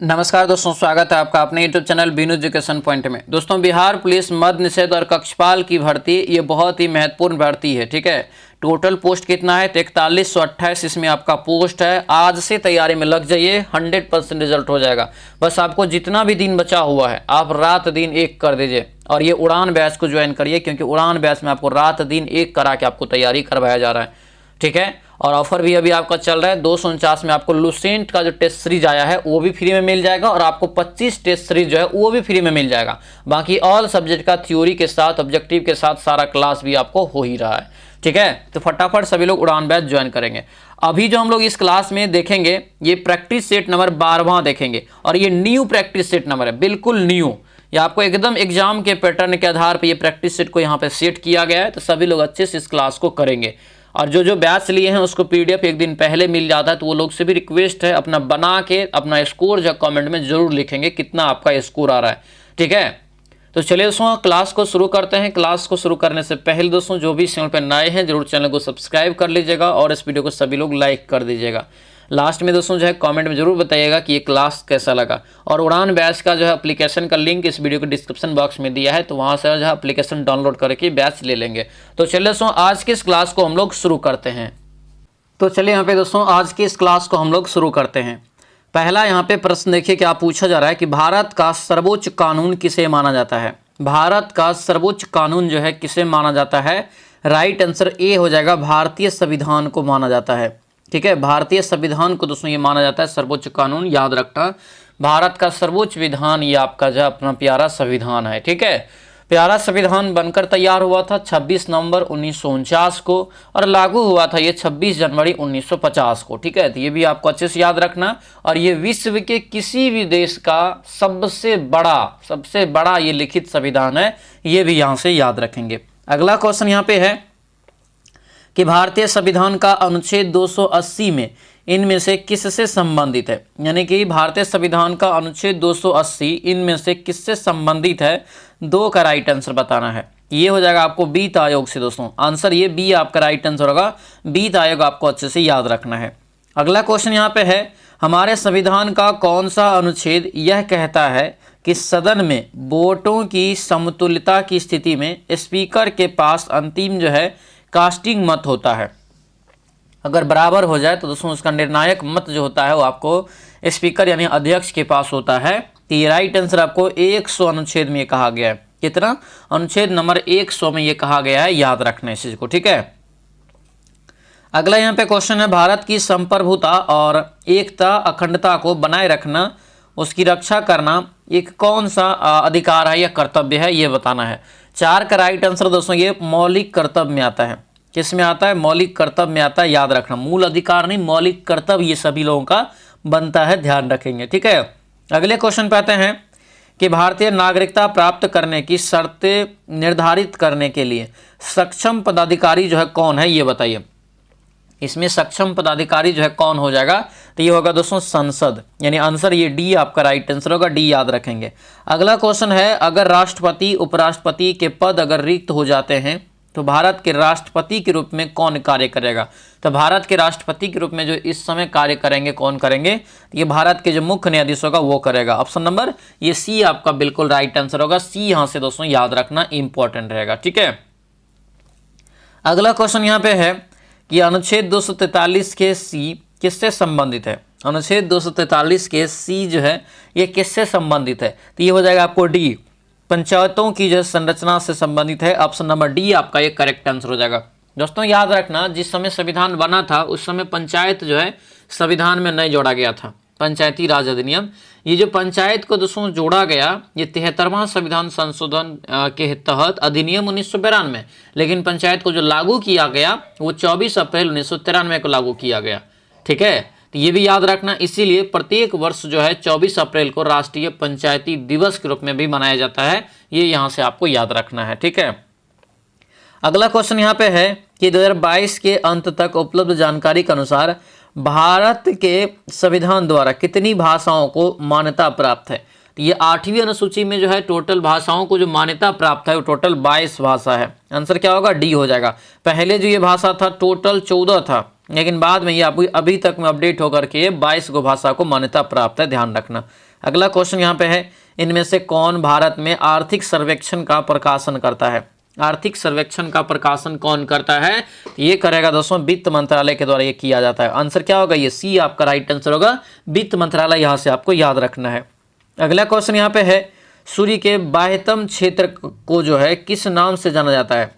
नमस्कार दोस्तों, स्वागत है आपका अपने YouTube channel Binu education point में। दोस्तों, बिहार पुलिस मद्य निषेध और कक्षपाल की भर्ती ये बहुत ही महत्वपूर्ण भर्ती है। ठीक है, टोटल पोस्ट कितना है? तो 4128 इसमें आपका पोस्ट है। आज से तैयारी में लग जाइए, 100% रिजल्ट हो जाएगा। बस आपको जितना भी दिन बचा हुआ है आप रात दिन एक कर दीजिए और ये उड़ान बैच को ज्वाइन करिए, क्योंकि उड़ान बैच में आपको रात दिन एक करा के आपको तैयारी करवाया जा रहा है। ठीक है, और ऑफर भी अभी आपका चल रहा है। 249 में आपको लुसेंट का जो टेस्ट सीरीज आया है वो भी फ्री में मिल जाएगा और आपको 25 टेस्ट सीरीज जो है वो भी फ्री में मिल जाएगा। बाकी ऑल सब्जेक्ट का थ्योरी के साथ, ऑब्जेक्टिव के साथ सारा क्लास भी आपको हो ही रहा है। ठीक है, तो फटाफट सभी लोग उड़ान बैच ज्वाइन करेंगे। अभी जो हम लोग इस क्लास में देखेंगे ये प्रैक्टिस सेट नंबर 12वां देखेंगे और ये न्यू प्रैक्टिस सेट नंबर है, बिल्कुल न्यू। ये आपको एकदम एग्जाम के पैटर्न के आधार पर ये प्रैक्टिस सेट को यहाँ पे सेट किया गया है, तो सभी लोग अच्छे से इस क्लास को करेंगे। और जो बैच लिए हैं उसको पीडीएफ एक दिन पहले मिल जाता है, तो वो लोग से भी रिक्वेस्ट है अपना बना के अपना स्कोर जो कमेंट में जरूर लिखेंगे कितना आपका स्कोर आ रहा है। ठीक है, तो चलिए दोस्तों क्लास को शुरू करते हैं। क्लास को शुरू करने से पहले दोस्तों जो भी चैनल पर नए हैं जरूर चैनल को सब्सक्राइब कर लीजिएगा और इस वीडियो को सभी लोग लाइक कर दीजिएगा। लास्ट में दोस्तों जो है कमेंट में जरूर बताइएगा कि ये क्लास कैसा लगा। और उड़ान बैच का जो है एप्लीकेशन का लिंक इस वीडियो के डिस्क्रिप्शन बॉक्स में दिया है, तो वहाँ से जो है एप्लीकेशन डाउनलोड करके बैच ले लेंगे। तो चलिए दोस्तों आज की इस क्लास को हम लोग शुरू करते हैं। तो चलिए यहाँ पे दोस्तों आज की इस क्लास को हम लोग शुरू करते हैं। पहला यहाँ पे प्रश्न देखिए क्या पूछा जा रहा है कि भारत का सर्वोच्च कानून किसे माना जाता है। भारत का सर्वोच्च कानून जो है किसे माना जाता है? राइट आंसर ए हो जाएगा, भारतीय संविधान को माना जाता है। ठीक है, भारतीय संविधान को दोस्तों ये माना जाता है सर्वोच्च कानून। याद रखना, भारत का सर्वोच्च विधान ये आपका जो अपना प्यारा संविधान है। ठीक है, प्यारा संविधान बनकर तैयार हुआ था 26 नवंबर 1949 को और लागू हुआ था ये 26 जनवरी 1950 को। ठीक है, तो ये भी आपको अच्छे से याद रखना। और ये विश्व के किसी भी देश का सबसे बड़ा ये लिखित संविधान है, ये भी यहाँ से याद रखेंगे। अगला क्वेश्चन यहाँ पे है कि भारतीय संविधान का अनुच्छेद 280 में इनमें से किससे संबंधित है। यानी कि भारतीय संविधान का अनुच्छेद 280 इनमें से किससे संबंधित है? दो का राइट आंसर बताना है। ये हो जाएगा आपको वित्त आयोग से। दोस्तों आंसर ये बी आपका राइट आंसर होगा। वित्त आयोग आपको अच्छे से याद रखना है। अगला क्वेश्चन यहाँ पे है, हमारे संविधान का कौन सा अनुच्छेद यह कहता है कि सदन में वोटों की समतुल्यता की स्थिति में स्पीकर के पास अंतिम जो है कास्टिंग मत होता है। अगर बराबर हो जाए तो दोस्तों उसका निर्णायक मत जो होता है वो आपको स्पीकर यानी अध्यक्ष के पास होता है। तो ये राइट आंसर आपको 100 अनुच्छेद में कहा गया है। कितना? अनुच्छेद नंबर 100 में ये कहा गया है, याद रखना इस चीज को। ठीक है, अगला यहाँ पे क्वेश्चन है, भारत की संप्रभुता और एकता अखंडता को बनाए रखना, उसकी रक्षा करना एक कौन सा अधिकार है या कर्तव्य है, ये बताना है। 4 का राइट आंसर दोस्तों ये मौलिक कर्तव्य में आता है। किस में आता है? मौलिक कर्तव्य में आता है, याद रखना। मूल अधिकार नहीं, मौलिक कर्तव्य ये सभी लोगों का बनता है, ध्यान रखेंगे। ठीक है, अगले क्वेश्चन पे आते हैं कि भारतीय नागरिकता प्राप्त करने की शर्तें निर्धारित करने के लिए सक्षम पदाधिकारी जो है कौन है, ये बताइए। इसमें सक्षम पदाधिकारी जो है कौन हो जाएगा? तो ये होगा दोस्तों संसद, यानी आंसर ये डी आपका राइट आंसर होगा। डी याद रखेंगे। अगला क्वेश्चन है, अगर राष्ट्रपति उपराष्ट्रपति के पद अगर रिक्त हो जाते हैं तो भारत के राष्ट्रपति के रूप में कौन कार्य करेगा? तो भारत के राष्ट्रपति के रूप में जो इस समय कार्य करेंगे कौन करेंगे? ये भारत के जो मुख्य न्यायाधीश होगा वो करेगा। ऑप्शन नंबर ये सी आपका बिल्कुल राइट आंसर होगा। सी यहां से दोस्तों याद रखना इंपॉर्टेंट रहेगा। ठीक है, अगला क्वेश्चन यहाँ पे है कि अनुच्छेद 243 के सी किससे संबंधित है? अनुच्छेद 243 के सी जो है ये किससे संबंधित है? तो ये हो जाएगा आपको डी, पंचायतों की जो संरचना से संबंधित है। ऑप्शन नंबर डी आपका ये करेक्ट आंसर हो जाएगा। दोस्तों याद रखना, जिस समय संविधान बना था उस समय पंचायत जो है संविधान में नहीं जोड़ा गया था, पंचायती राज अधिनियम। ये जो पंचायत को दोस्तों जोड़ा गया ये 73वां संविधान संशोधन के तहत अधिनियम 1992, लेकिन पंचायत को जो लागू किया गया वो 24 अप्रैल 1993 को लागू किया गया। ठीक है, तो ये भी याद रखना। इसीलिए प्रत्येक वर्ष जो है 24 अप्रैल को राष्ट्रीय पंचायती दिवस के रूप में भी मनाया जाता है। ये यहाँ से आपको याद रखना है। ठीक है, अगला क्वेश्चन यहाँ पे है कि 2022 के अंत तक उपलब्ध जानकारी के अनुसार भारत के संविधान द्वारा कितनी भाषाओं को मान्यता प्राप्त है? तो ये 8वीं अनुसूची में जो है टोटल भाषाओं को जो मान्यता प्राप्त है वो टोटल 22 भाषा है। आंसर क्या होगा? डी हो जाएगा। पहले जो ये भाषा था टोटल 14 था, लेकिन बाद में ये आपको अभी तक में अपडेट होकर के 22 गो भाषा को मान्यता प्राप्त है, ध्यान रखना। अगला क्वेश्चन यहाँ पे है, इनमें से कौन भारत में आर्थिक सर्वेक्षण का प्रकाशन करता है? आर्थिक सर्वेक्षण का प्रकाशन कौन करता है? ये करेगा दोस्तों वित्त मंत्रालय के द्वारा ये किया जाता है। आंसर क्या होगा? ये सी आपका राइट आंसर होगा, वित्त मंत्रालय, यहाँ से आपको याद रखना है। अगला क्वेश्चन यहाँ पे है, सूर्य के बाह्यतम क्षेत्र को जो है किस नाम से जाना जाता है?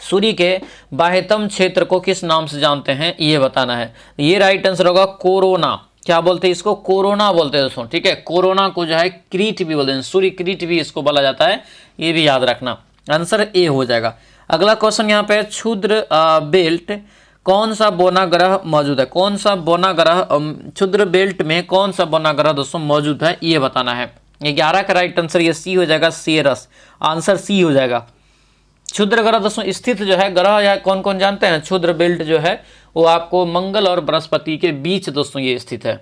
सूर्य के बाह्यतम क्षेत्र को किस नाम से जानते हैं, ये बताना है। ये राइट आंसर होगा कोरोना। क्या बोलते हैं इसको? कोरोना बोलते हैं दोस्तों, ठीक है। कोरोना को जो है क्रीट भी बोलते हैं, सूर्य क्रीट भी इसको बोला जाता है, ये भी याद रखना। आंसर ए हो जाएगा। अगला क्वेश्चन यहाँ पे, क्षुद्र बेल्ट कौन सा बोना ग्रह मौजूद है? कौन सा बोना ग्रह, क्षुद्र बेल्ट में कौन सा बोना ग्रह दोस्तों मौजूद है, ये बताना है। 11 का राइट आंसर ये सी हो जाएगा, सेरस। आंसर सी हो जाएगा। क्षुद्र ग्रह दोस्तों स्थित जो है ग्रह या कौन कौन जानते हैं? क्षुद्र बेल्ट जो है वो आपको मंगल और बृहस्पति के बीच दोस्तों ये स्थित है,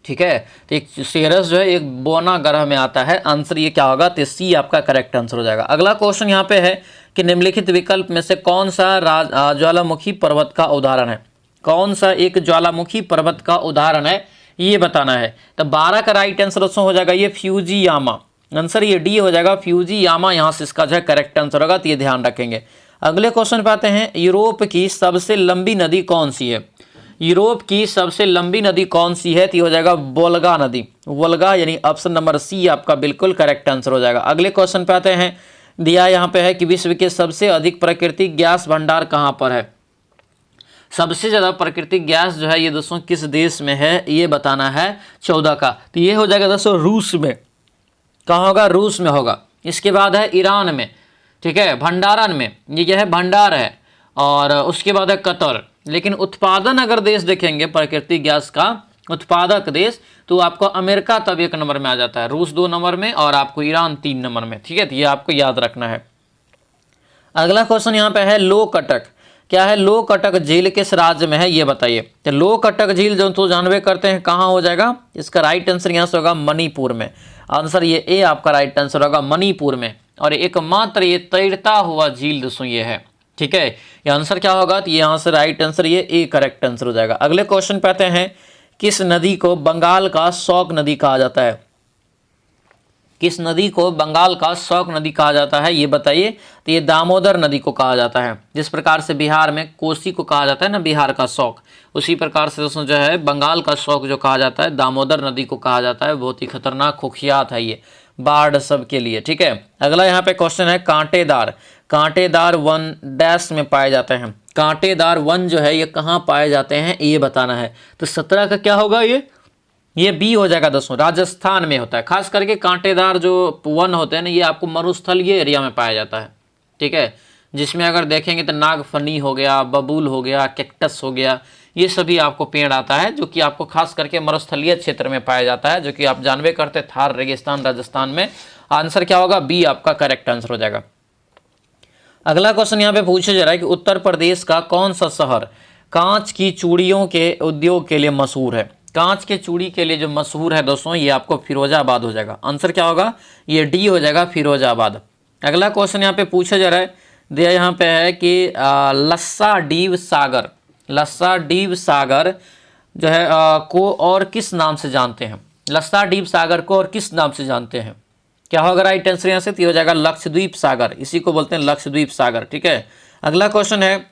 ठीक है। तो एक सेरस जो है एक बोना ग्रह में आता है। आंसर ये क्या होगा? तो सी आपका करेक्ट आंसर हो जाएगा। अगला क्वेश्चन यहाँ पे है कि निम्नलिखित विकल्प में से कौन सा ज्वालामुखी पर्वत का उदाहरण है? कौन सा एक ज्वालामुखी पर्वत का उदाहरण है, ये बताना है। तो 12 का राइट आंसर दोस्तों हो जाएगा ये फ्यूजियामा। आंसर ये डी हो जाएगा, फ्यूजियामा, यहाँ से इसका जो है करेक्ट आंसर होगा, तो ये ध्यान रखेंगे। अगले क्वेश्चन पे आते हैं, यूरोप की सबसे लंबी नदी कौन सी है? यूरोप की सबसे लंबी नदी कौन सी है? तो ये हो जाएगा वोल्गा नदी, वोल्गा, यानी ऑप्शन नंबर सी आपका बिल्कुल करेक्ट आंसर हो जाएगा। अगले क्वेश्चन पे आते हैं, दिया यहाँ पे है कि विश्व के सबसे अधिक प्राकृतिक गैस भंडार कहाँ पर है? सबसे ज़्यादा प्राकृतिक गैस जो है ये दोस्तों किस देश में है, ये बताना है। 14 का, तो ये हो जाएगा दोस्तों रूस में। कहाँ होगा? रूस में होगा। इसके बाद है ईरान में, ठीक है, भंडारण में, ये क्या है? भंडार है। और उसके बाद है कतर। लेकिन उत्पादन अगर देश देखेंगे प्राकृतिक गैस का उत्पादक देश, तो आपको अमेरिका तब 1 नंबर में आ जाता है, रूस 2 नंबर में और आपको ईरान 3 नंबर में, ठीक है। तो ये आपको याद रखना है। अगला क्वेश्चन यहाँ पे है, लोकटक क्या है? लोकटक झील किस राज्य में है, ये बताइए। तो लोकटक झील जो तो जानवे करते हैं कहाँ हो जाएगा? इसका राइट आंसर यहाँ से होगा मणिपुर में। आंसर ये ए आपका राइट आंसर होगा, मणिपुर में। और एकमात्र ये तैरता हुआ झील दोस्तों ये है, ठीक है। ये आंसर क्या होगा? तो ये यहाँ से राइट आंसर ये ए करेक्ट आंसर हो जाएगा। अगले क्वेश्चन पे आते हैं, किस नदी को बंगाल का शौक नदी कहा जाता है? किस नदी को बंगाल का शौक नदी कहा जाता है, ये बताइए। तो ये दामोदर नदी को कहा जाता है। जिस प्रकार से बिहार में कोसी को कहा जाता है ना बिहार का शौक, उसी प्रकार से दोस्तों जो है बंगाल का शौक जो कहा जाता है दामोदर नदी को कहा जाता है। बहुत ही खतरनाक खुखियात है ये, बाढ़ सब के लिए, ठीक है। अगला यहाँ पे क्वेश्चन है, कांटेदार कांटेदार वन डैश में पाए जाते हैं। कांटेदार वन जो है ये कहाँ पाए जाते हैं, ये बताना है। तो 17 का क्या होगा? ये बी हो जाएगा दोस्तों, राजस्थान में होता है। खास करके कांटेदार जो वन होते हैं ना, ये आपको मरुस्थलीय एरिया में पाया जाता है, ठीक है। जिसमें अगर देखेंगे तो नागफनी हो गया, बबूल हो गया, कैक्टस हो गया, ये सभी आपको पेड़ आता है जो कि आपको खास करके मरुस्थलीय क्षेत्र में पाया जाता है, जो कि आप जानवे करते थार रेगिस्तान राजस्थान में। आंसर क्या होगा? बी आपका करेक्ट आंसर हो जाएगा। अगला क्वेश्चन यहाँ पे पूछा जा रहा है कि उत्तर प्रदेश का कौन सा शहर कांच की चूड़ियों के उद्योग के लिए मशहूर है? कांच के चूड़ी के लिए जो मशहूर है दोस्तों, ये आपको फिरोजाबाद हो जाएगा। आंसर क्या होगा? ये डी हो जाएगा, फिरोजाबाद। अगला क्वेश्चन यहाँ पे पूछा जा रहा है, दिया यहाँ पे है कि लस्साडीव सागर, लस्साडीव सागर जो है को और किस नाम से जानते हैं? लस्साडीव सागर को और किस नाम से जानते हैं? क्या होगा राइट आंसर यहाँ से? तो हो जाएगा लक्षद्वीप सागर, इसी को बोलते हैं लक्षद्वीप सागर, ठीक है। अगला क्वेश्चन है,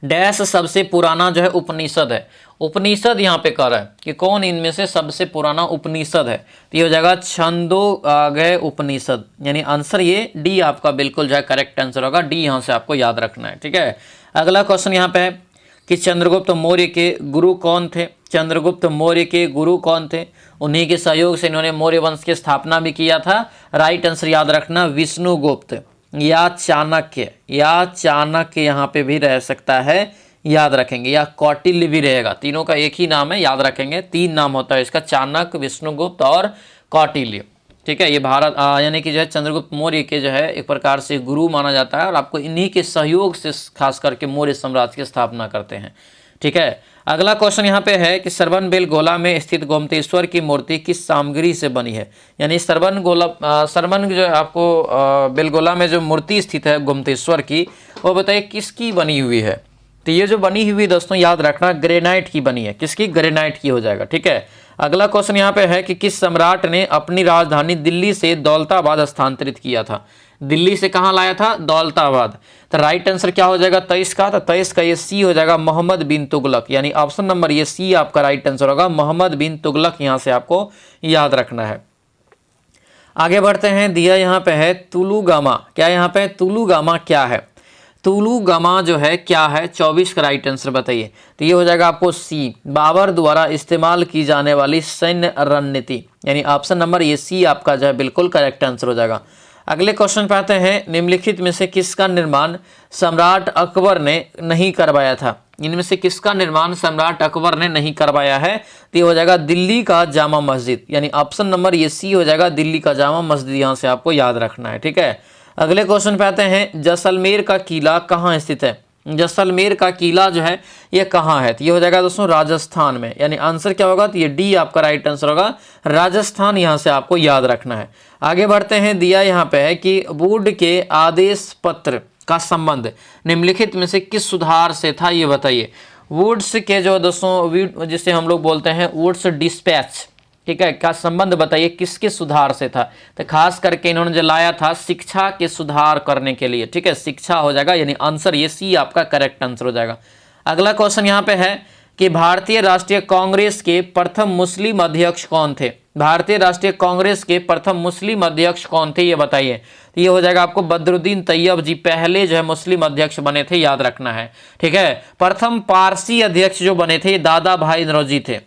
डैश सबसे पुराना जो है उपनिषद है। उपनिषद यहाँ पे कह रहा है कि कौन इनमें से सबसे पुराना उपनिषद है? तो ये हो जाएगा छंदोगय उपनिषद, यानी आंसर ये डी आपका बिल्कुल जो है करेक्ट आंसर होगा। डी यहाँ से आपको याद रखना है, ठीक है। अगला क्वेश्चन यहाँ पे है कि चंद्रगुप्त मौर्य के गुरु कौन थे? चंद्रगुप्त मौर्य के गुरु कौन थे? उन्हीं के सहयोग से इन्होंने मौर्य वंश की स्थापना भी किया था। राइट आंसर याद रखना, विष्णुगुप्त या चाणक्य, या चाणक्य यहाँ पे भी रह सकता है, याद रखेंगे, या कौटिल्य भी रहेगा। तीनों का एक ही नाम है, याद रखेंगे। 3 नाम होता है इसका, चाणक्य, विष्णुगुप्त और कौटिल्य, ठीक है। ये भारत यानी कि जो है चंद्रगुप्त मौर्य के जो है एक प्रकार से गुरु माना जाता है, और आपको इन्हीं के सहयोग से खास करके मौर्य साम्राज्य की स्थापना करते हैं, ठीक है। अगला क्वेश्चन यहाँ पे है कि सरवनबेलगोला में स्थित गोमतेश्वर की मूर्ति किस सामग्री से बनी है? यानी सरवन जो है आपको बेलगोला में जो मूर्ति स्थित है गोमतेश्वर की, वो बताइए किसकी बनी हुई है? तो ये जो बनी हुई दोस्तों याद रखना ग्रेनाइट की बनी है, किसकी? ग्रेनाइट की हो जाएगा, ठीक है। अगला क्वेश्चन यहाँ पे है कि किस सम्राट ने अपनी राजधानी दिल्ली से दौलताबाद स्थानांतरित किया था? दिल्ली से कहाँ लाया था? दौलताबाद। तो राइट आंसर क्या हो जाएगा 23 का? तो 23 का ये सी हो जाएगा, मोहम्मद बिन तुगलक, यानी ऑप्शन नंबर ये सी आपका राइट आंसर होगा, मोहम्मद बिन तुगलक यहाँ से आपको याद रखना है। आगे बढ़ते हैं, दिया यहाँ पे है तुलुगामा। क्या यहाँ पे तुलुगामा क्या है? तुलुगामा जो है क्या है? 24 का राइट आंसर बताइए। तो ये हो जाएगा आपको सी, बाबर द्वारा इस्तेमाल की जाने वाली सैन्य रणनीति, यानी ऑप्शन नंबर ये सी आपका जो है बिल्कुल करेक्ट आंसर हो जाएगा। अगले क्वेश्चन पे आते हैं, निम्नलिखित में से किसका निर्माण सम्राट अकबर ने नहीं करवाया था? इनमें से किसका निर्माण सम्राट अकबर ने नहीं करवाया है? तो ये हो जाएगा दिल्ली का जामा मस्जिद, यानी ऑप्शन नंबर ये सी हो जाएगा, दिल्ली का जामा मस्जिद यहाँ से आपको याद रखना है, ठीक है। अगले क्वेश्चन पे आते हैं, जैसलमेर का किला कहाँ स्थित है? जैसलमेर का किला जो है ये कहाँ है? तो ये हो जाएगा दोस्तों राजस्थान में, यानी आंसर क्या होगा? तो ये डी आपका राइट आंसर होगा, राजस्थान यहाँ से आपको याद रखना है। आगे बढ़ते हैं, दिया यहाँ पे है कि बोर्ड के आदेश पत्र का संबंध निम्नलिखित में से किस सुधार से था? ये बताइए। वुड्स के जो दोस्तों जिसे हम लोग बोलते हैं वुड्स डिस्पैच, ठीक है, का संबंध बताइए किसके सुधार से था? तो खास करके इन्होंने जो लाया था शिक्षा के सुधार करने के लिए, ठीक है, शिक्षा हो जाएगा, यानी आंसर ये सी आपका करेक्ट आंसर हो जाएगा। अगला क्वेश्चन यहाँ पे है कि भारतीय राष्ट्रीय कांग्रेस के प्रथम मुस्लिम अध्यक्ष कौन थे? भारतीय राष्ट्रीय कांग्रेस के प्रथम मुस्लिम अध्यक्ष कौन थे? ये बताइए। तो ये हो जाएगा आपको बदरुद्दीन तैयब जी पहले जो है मुस्लिम अध्यक्ष बने थे, याद रखना है, ठीक है। प्रथम पारसी अध्यक्ष जो बने थे दादा भाई नौरोजी थे,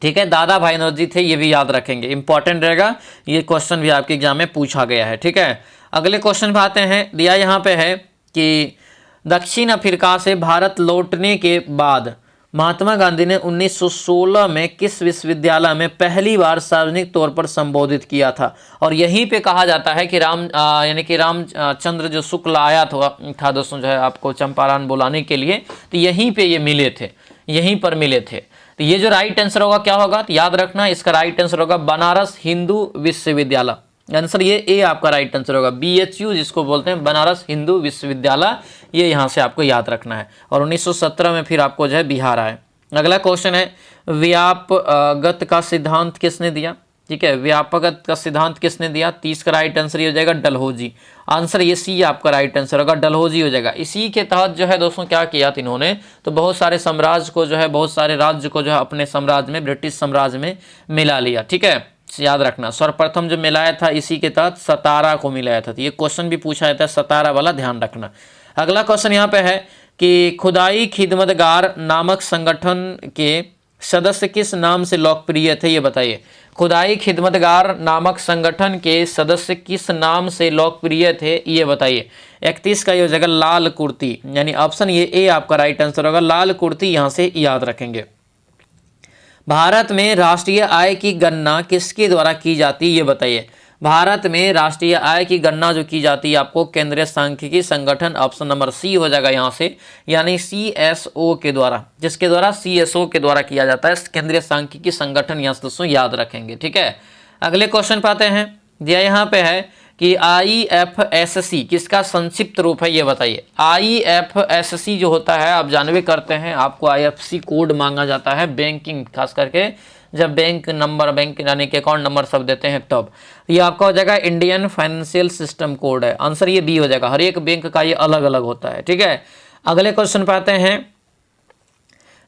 ठीक है, दादा भाई नौरोजी थे, ये भी याद रखेंगे, इंपॉर्टेंट रहेगा, ये क्वेश्चन भी आपके एग्जाम में पूछा गया है, ठीक है। अगले क्वेश्चन पे आते हैं, दिया यहाँ पे है कि दक्षिण अफ्रीका से भारत लौटने के बाद महात्मा गांधी ने 1916 में किस विश्वविद्यालय में पहली बार सार्वजनिक तौर पर संबोधित किया था? और यहीं पे कहा जाता है कि यानी कि रामचंद्र जो शुक्ल आया था दोस्तों जो है आपको चंपारण बुलाने के लिए, तो यहीं पे ये मिले थे, यहीं पर मिले थे। तो ये जो राइट आंसर होगा क्या होगा? तो याद रखना इसका राइट आंसर होगा बनारस हिंदू विश्वविद्यालय, आंसर ये ए आपका राइट आंसर होगा, BHU जिसको बोलते हैं बनारस हिंदू विश्वविद्यालय, ये यहाँ से आपको याद रखना है। और 1917 में फिर आपको जो है बिहार आए। अगला क्वेश्चन है, व्यापगत का सिद्धांत किसने दिया? ठीक है, व्यापगत का सिद्धांत किसने दिया? 30 का राइट आंसर ये हो जाएगा डलहौजी, आंसर ये सी आपका राइट आंसर होगा, डलहौजी हो जाएगा। इसी के तहत जो है दोस्तों क्या किया था इन्होंने, तो बहुत सारे साम्राज्य को जो है, बहुत सारे राज्य को जो है अपने साम्राज्य में, ब्रिटिश साम्राज्य में मिला लिया, ठीक है, याद रखना। सर्वप्रथम जो मिलाया था इसी के तहत सतारा को मिलाया था, तो ये क्वेश्चन भी पूछा जाता है, सतारा वाला ध्यान रखना। अगला क्वेश्चन यहाँ पे है कि खुदाई खिदमतगार नामक संगठन के सदस्य किस नाम से लोकप्रिय थे? ये बताइए। खुदाई खिदमतगार नामक संगठन के सदस्य किस नाम से लोकप्रिय थे? ये बताइए। 31 का ये हो जाएगा लाल कुर्ती, यानी ऑप्शन ये ए आपका राइट आंसर होगा, लाल कुर्ती यहाँ से याद रखेंगे। भारत में राष्ट्रीय आय की गणना किसके द्वारा की जाती है? ये बताइए। भारत में राष्ट्रीय आय की गणना जो की जाती है आपको केंद्रीय सांख्यिकी संगठन, ऑप्शन नंबर सी हो जाएगा यहाँ से, यानी CSO के द्वारा, जिसके द्वारा CSO के द्वारा किया जाता है, केंद्रीय सांख्यिकी संगठन, यहाँ से दोस्तों याद रखेंगे, ठीक है। अगले क्वेश्चन पे आते हैं, दिया यहाँ पे है कि IFSC किसका संक्षिप्त रूप है? ये बताइए। IFSC जो होता है आप जानवे करते हैं, आपको IFSC कोड मांगा जाता है बैंकिंग, खास करके जब बैंक नंबर, बैंक यानी कि अकाउंट नंबर सब देते हैं तब। ये आपका हो जाएगा इंडियन फाइनेंशियल सिस्टम कोड है, आंसर ये बी हो जाएगा, हर एक बैंक का ये अलग अलग होता है, ठीक है। अगले क्वेश्चन पे आते हैं,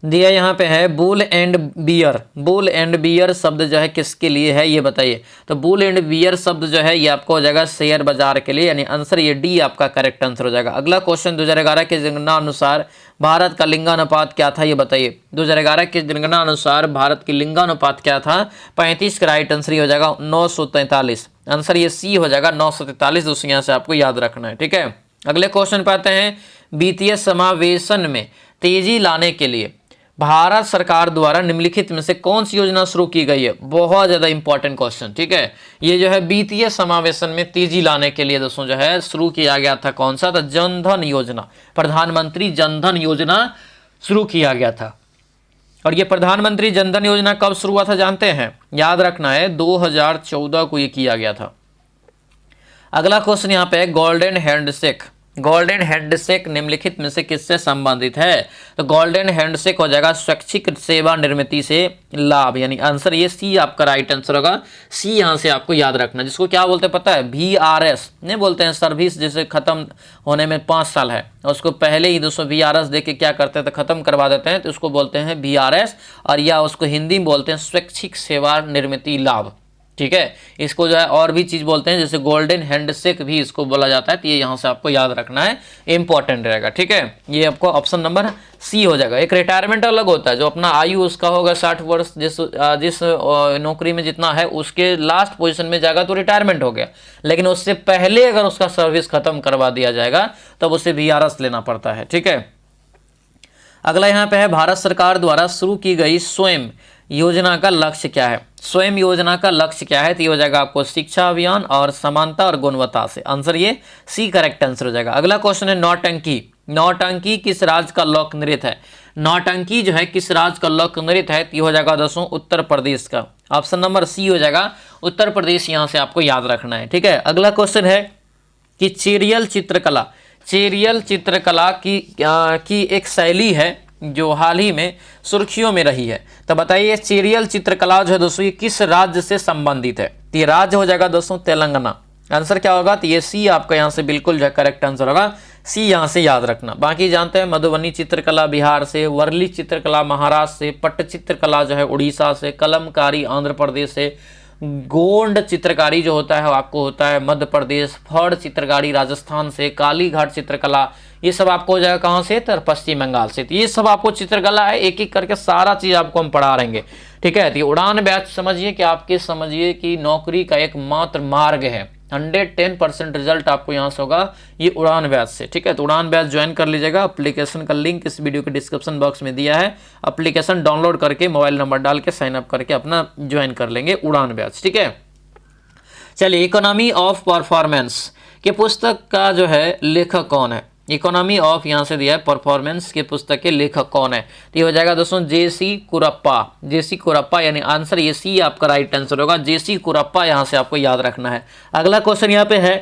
दिया यहाँ पे है bull and bear, bull and bear शब्द जो है किसके लिए है? ये बताइए। तो बुल एंड बियर शब्द जो है ये आपको हो जाएगा शेयर बाजार के लिए, यानी आंसर ये डी आपका करेक्ट आंसर हो जाएगा। अगला क्वेश्चन 2011 की जनगणना अनुसार भारत का लिंगानुपात क्या था? ये बताइए। 2011 की जनगणना अनुसार भारत की लिंगानुपात क्या था? 35 का राइट आंसर ये हो जाएगा 943, आंसर ये सी हो जाएगा 943, दोस्तों यहाँ से आपको याद रखना है, ठीक है। अगले क्वेश्चन पे आते हैं, वित्तीय समावेशन में तेजी लाने के लिए भारत सरकार द्वारा निम्नलिखित में से कौन सी योजना शुरू की गई है? बहुत ज्यादा इंपॉर्टेंट क्वेश्चन, ठीक है। ये जो है वित्तीय समावेशन में तेजी लाने के लिए दोस्तों जो है शुरू किया गया था, कौन सा? तो जनधन योजना, प्रधानमंत्री जनधन योजना शुरू किया गया था। और ये प्रधानमंत्री जनधन योजना कब शुरू हुआ था जानते हैं? याद रखना है 2014 को ये किया गया था। अगला क्वेश्चन यहाँ पे गोल्डन हैंडशेक, गोल्डन हैंडशेक निम्नलिखित में से किससे संबंधित है? तो गोल्डन हैंडशेक हो जाएगा स्वैच्छिक सेवा निर्मिति से लाभ, यानी आंसर ये सी आपका राइट आंसर होगा। सी यहां से आपको याद रखना, जिसको क्या बोलते हैं पता है? VRS नहीं बोलते हैं, सर्विस जैसे खत्म होने में 5 साल है उसको पहले ही दोस्तों VRS दे के क्या करते हैं तो खत्म करवा देते हैं, तो उसको बोलते हैं VRS, और या उसको हिंदी में बोलते हैं स्वैच्छिक सेवा निर्मिति लाभ। ठीक है, इसको जो है और भी चीज बोलते हैं, जैसे गोल्डन हैंडशेक भी इसको बोला जाता है, तो ये यहाँ से आपको याद रखना है, इंपॉर्टेंट रहेगा। ठीक है, ये आपको ऑप्शन नंबर सी हो जाएगा। एक रिटायरमेंट अलग होता है, जो अपना आयु उसका होगा 60 वर्ष, जिस नौकरी में जितना है उसके लास्ट पोजीशन में जाएगा तो रिटायरमेंट हो गया, लेकिन उससे पहले अगर उसका सर्विस खत्म करवा दिया जाएगा तब उसे VRS लेना पड़ता है। ठीक है, अगला यहाँ पे है भारत सरकार द्वारा शुरू की गई स्वयं योजना का लक्ष्य क्या है? स्वयं योजना का लक्ष्य क्या है? तो ये हो जाएगा आपको शिक्षा अभियान और समानता और गुणवत्ता से। आंसर ये सी करेक्ट आंसर हो जाएगा। अगला क्वेश्चन है नौटंकी। नौटंकी किस राज्य का लोक नृत्य है? नौटंकी जो है किस राज्य का लोक नृत्य है? तो ये हो जाएगा दोस्तों उत्तर प्रदेश का। ऑप्शन नंबर सी हो जाएगा, उत्तर प्रदेश यहाँ से आपको याद रखना है। ठीक है, अगला क्वेश्चन है कि चेरियल चित्रकला, चेरियल चित्रकला की एक शैली है जो हाल ही में सुर्खियों में रही है। तो बताइए चेरियल चित्रकला जो है दोस्तों ये किस राज्य से संबंधित है? तो ये राज्य हो जाएगा दोस्तों तेलंगाना। आंसर क्या होगा? तो ये सी आपका यहाँ से बिल्कुल जो है करेक्ट आंसर होगा, सी यहाँ से याद रखना। बाकी जानते हैं मधुबनी चित्रकला बिहार से, वर्ली चित्रकला महाराष्ट्र से, पट्ट चित्रकला जो है उड़ीसा से, कलमकारी आंध्र प्रदेश से, गोंड चित्रकारी जो होता है वो आपको होता है मध्य प्रदेश, फड़ चित्रकारी राजस्थान से, कालीघाट चित्रकला ये सब आपको हो जाएगा कहाँ से? तो पश्चिम बंगाल से। तो ये सब आपको चित्रकला है, एक एक करके सारा चीज आपको हम पढ़ा रहेंगे। ठीक है, तो उड़ान बैच समझिए कि आपके समझिए कि नौकरी का एक मात्र मार्ग है, 110% रिजल्ट आपको यहाँ से होगा ये उड़ान बैच से। ठीक है, तो उड़ान बैच ज्वाइन कर लीजिएगा। एप्लीकेशन का लिंक इस वीडियो के डिस्क्रिप्शन बॉक्स में दिया है, एप्लीकेशन डाउनलोड करके मोबाइल नंबर डाल के साइन अप करके अपना ज्वाइन कर लेंगे उड़ान बैच। ठीक है, चलिए इकोनॉमी ऑफ परफॉर्मेंस के पुस्तक का जो है लेखक कौन है? इकोनॉमी ऑफ यहाँ से दिया है परफॉर्मेंस के पुस्तक के लेखक कौन है? तो ये हो जाएगा दोस्तों JC कुरप्पा। JC कुरप्पा, यानी आंसर ये सी आपका राइट आंसर होगा, JC कुरप्पा यहाँ से आपको याद रखना है। अगला क्वेश्चन यहाँ पे है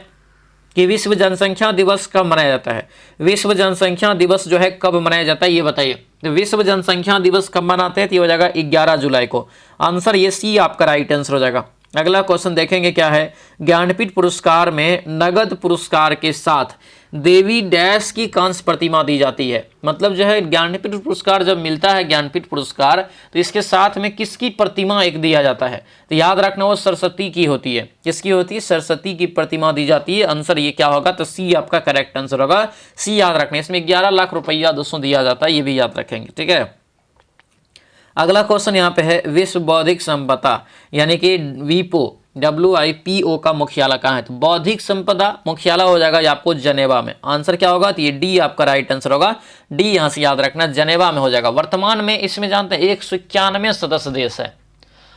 कि विश्व जनसंख्या दिवस कब मनाया जाता है? विश्व जनसंख्या दिवस जो है कब मनाया जाता है ये बताइए। तो विश्व जनसंख्या दिवस कब मनाते हैं? तो ये हो जाएगा 11 जुलाई को। आंसर ये सी आपका राइट आंसर हो जाएगा। अगला क्वेश्चन देखेंगे क्या है, ज्ञानपीठ पुरस्कार में नगद पुरस्कार के साथ देवी डैश की कांस्य प्रतिमा दी जाती है। मतलब जो है ज्ञानपीठ पुरस्कार जब मिलता है ज्ञानपीठ पुरस्कार तो इसके साथ में किसकी प्रतिमा एक दिया जाता है? तो याद रखना वो सरस्वती की होती है। किसकी होती है? सरस्वती की प्रतिमा दी जाती है। आंसर ये क्या होगा? तो सी आपका करेक्ट आंसर होगा, सी याद रखना। इसमें 11 लाख रुपया दोस्तों दिया जाता है, ये भी याद रखेंगे। ठीक है, अगला क्वेश्चन यहाँ पे है विश्व बौद्धिक संपदा यानी कि वीपो WIPO का मुख्यालय कहाँ है? तो बौद्धिक संपदा मुख्यालय हो जाएगा ये आपको जनेवा में। आंसर क्या होगा? तो ये डी आपका राइट आंसर होगा, डी यहाँ से याद रखना, जनेवा में हो जाएगा। वर्तमान में इसमें जानते हैं 191 सदस्य देश है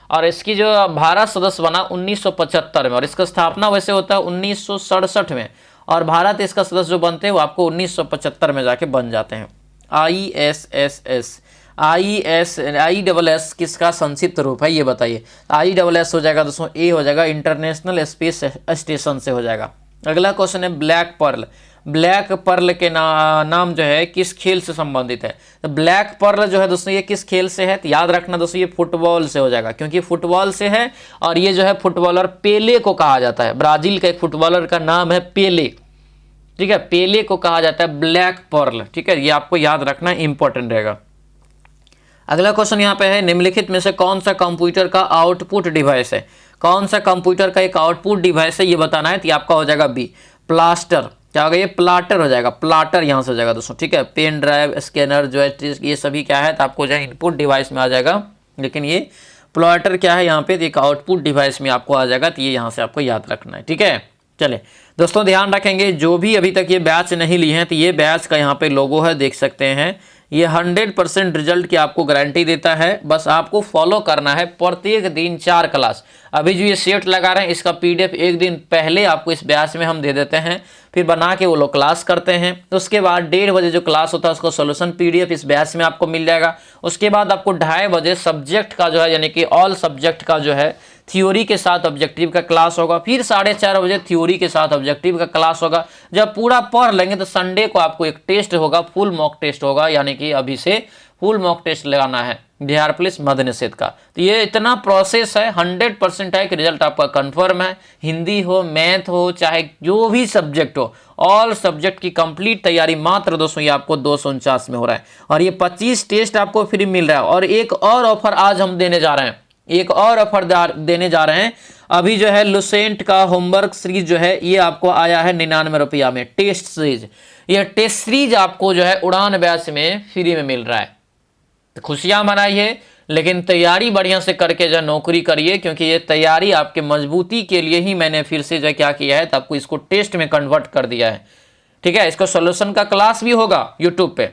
और इसकी जो भारत सदस्य बना 1975 में और इसका स्थापना वैसे होता है 1967 में और भारत इसका सदस्य जो बनते हैं वो आपको 1975 में जाके बन जाते हैं। ISS किसका संक्षिप्त रूप है ये बताइए। ISS हो जाएगा दोस्तों ए हो जाएगा, इंटरनेशनल स्पेस स्टेशन से हो जाएगा। अगला क्वेश्चन है ब्लैक पर्ल। ब्लैक पर्ल के नाम जो है किस खेल से संबंधित है? तो ब्लैक पर्ल जो है दोस्तों ये किस खेल से है? तो याद रखना दोस्तों ये फुटबॉल से हो जाएगा, क्योंकि फुटबॉल से है और ये जो है फुटबॉलर पेले को कहा जाता है। ब्राजील का एक फुटबॉलर का नाम है पेले। ठीक है, पेले को कहा जाता है ब्लैक पर्ल। ठीक है, ये आपको याद रखना इंपॉर्टेंट रहेगा। अगला क्वेश्चन यहाँ पे है निम्नलिखित में से कौन सा कंप्यूटर का आउटपुट डिवाइस है? कौन सा कंप्यूटर का एक आउटपुट डिवाइस है ये बताना है। तो आपका हो जाएगा बी प्लास्टर। क्या होगा? ये प्लाटर हो जाएगा, प्लाटर यहाँ से हो जाएगा दोस्तों। ठीक है, पेन ड्राइव स्कैनर जो है ये सभी क्या है तो आपको जो है इनपुट डिवाइस में आ जाएगा, लेकिन ये प्लाटर क्या है यहाँ पे एक आउटपुट डिवाइस में आपको आ जाएगा। तो ये यहाँ से आपको याद रखना है। ठीक है, चले दोस्तों ध्यान रखेंगे जो भी अभी तक ये बैच नहीं लिए हैं तो ये बैच का यहाँ पे लोगो है, देख सकते हैं। ये 100% रिजल्ट की आपको गारंटी देता है। बस आपको फॉलो करना है प्रत्येक दिन 4 क्लास। अभी जो ये सेट लगा रहे हैं इसका PDF एक दिन पहले आपको इस बैच में हम दे देते हैं, फिर बना के वो लोग क्लास करते हैं। तो उसके बाद 1:30 बजे जो क्लास होता है उसका सोल्यूशन PDF इस बैच में आपको मिल जाएगा। उसके बाद आपको 2:30 बजे सब्जेक्ट का जो है यानी कि ऑल सब्जेक्ट का जो है थ्योरी के साथ ऑब्जेक्टिव का क्लास होगा, फिर 4:30 बजे थ्योरी के साथ ऑब्जेक्टिव का क्लास होगा। जब पूरा पढ़ लेंगे तो संडे को आपको एक टेस्ट होगा, फुल मॉक टेस्ट होगा, यानी कि अभी से फुल मॉक टेस्ट लगाना है बिहार पुलिस मद्य निषेध का। तो ये इतना प्रोसेस है, 100% है कि रिजल्ट आपका कंफर्म है। हिंदी हो, मैथ हो, चाहे जो भी सब्जेक्ट हो, ऑल सब्जेक्ट की कंप्लीट तैयारी मात्र दोस्तों ये आपको 249 में हो रहा है। और ये 25 टेस्ट आपको फ्री मिल रहा है। और एक और ऑफर आज हम देने जा रहे हैं, एक और ऑफर देने जा रहे हैं। अभी जो है लुसेंट का होमवर्क सीरीज जो है ये आपको आया है 99 रुपया में, टेस्ट सीरीज। ये टेस्ट सीरीज आपको जो है उड़ान बैच में फ्री में मिल रहा है। तो खुशियां मनाइए, लेकिन तैयारी बढ़िया से करके जो नौकरी करिए, क्योंकि ये तैयारी आपके मजबूती के लिए ही मैंने फिर से जो क्या किया है, तो आपको इसको टेस्ट में कन्वर्ट कर दिया है। ठीक है, इसका सॉल्यूशन का क्लास भी होगा यूट्यूब पे,